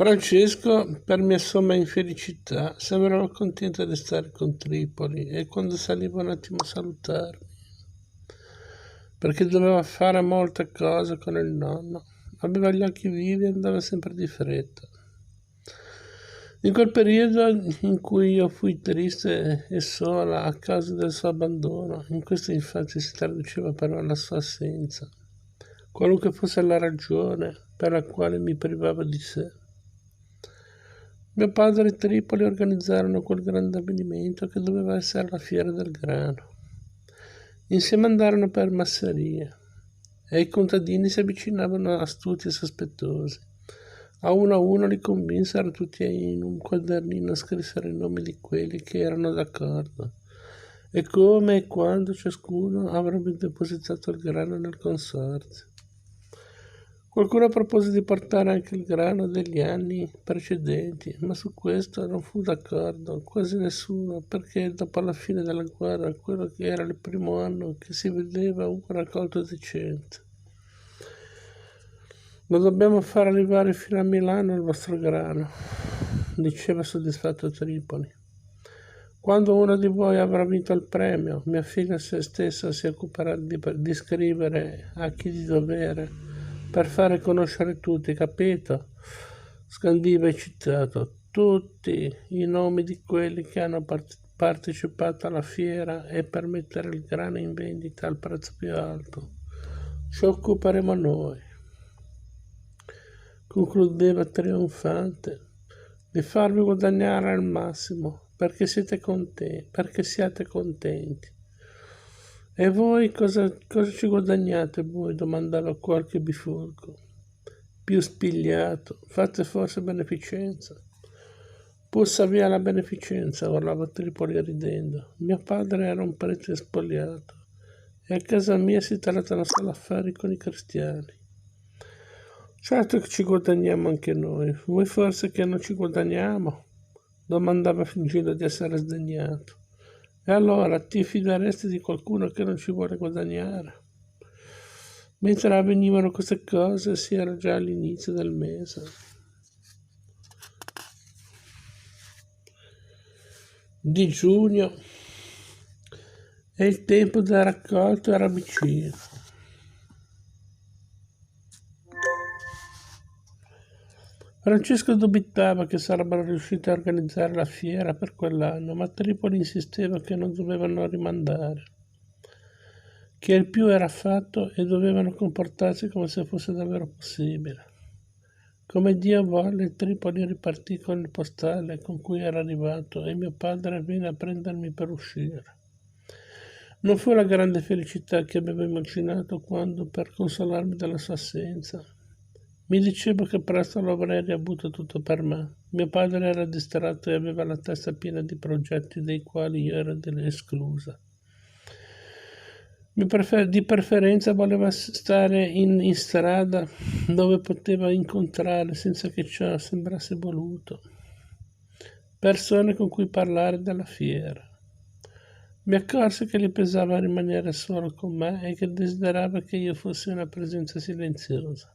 Francesco, per mia somma infelicità, sembrava contento di stare con Tripoli e quando saliva un attimo a salutarmi, perché doveva fare molte cose con il nonno. Aveva gli occhi vivi e andava sempre di fretta. In quel periodo in cui io fui triste e sola a causa del suo abbandono, in questo infatti si traduceva però la sua assenza, qualunque fosse la ragione per la quale mi privava di sé. Mio padre e Tripoli organizzarono quel grande avvenimento che doveva essere la fiera del grano. Insieme andarono per masserie e i contadini si avvicinavano astuti e sospettosi. A uno li convinsero tutti e in un quadernino scrissero i nomi di quelli che erano d'accordo e come e quando ciascuno avrebbe depositato il grano nel consorzio. Qualcuno propose di portare anche il grano degli anni precedenti, ma su questo non fu d'accordo quasi nessuno, perché dopo la fine della guerra, quello che era il primo anno che si vedeva un raccolto decente. Lo dobbiamo far arrivare fino a Milano il vostro grano, diceva soddisfatto Tripoli. Quando uno di voi avrà vinto il premio, mia figlia se stessa si occuperà di scrivere a chi di dovere per fare conoscere tutti, capito? Scandiva eccitato tutti i nomi di quelli che hanno partecipato alla fiera e per mettere il grano in vendita al prezzo più alto. Ci occuperemo noi. Concludeva trionfante, di farvi guadagnare al massimo, perché siate contenti. E voi cosa ci guadagnate voi? Domandava qualche bifurco. Più spigliato, fate forse beneficenza. Puzza via la beneficenza, urlava Tripoli ridendo. Mio padre era un prete spogliato e a casa mia si trattano solo affari con i cristiani. Certo che ci guadagniamo anche noi, voi forse che non ci guadagniamo? Domandava fingendo di essere sdegnato. E allora ti fideresti di qualcuno che non ci vuole guadagnare? Mentre avvenivano queste cose si era già all'inizio del mese di giugno e il tempo del raccolto era vicino. Francesco dubitava che sarebbero riusciti a organizzare la fiera per quell'anno, ma Tripoli insisteva che non dovevano rimandare, che il più era fatto e dovevano comportarsi come se fosse davvero possibile. Come Dio volle, Tripoli ripartì con il postale con cui era arrivato e mio padre venne a prendermi per uscire. Non fu la grande felicità che avevo immaginato quando, per consolarmi della sua assenza, mi dicevo che presto lo avrei riavuto tutto per me. Mio padre era distratto e aveva la testa piena di progetti dei quali io ero esclusa. Di preferenza voleva stare in strada dove poteva incontrare, senza che ciò sembrasse voluto, persone con cui parlare della fiera. Mi accorsi che gli pesava rimanere solo con me e che desiderava che io fossi una presenza silenziosa.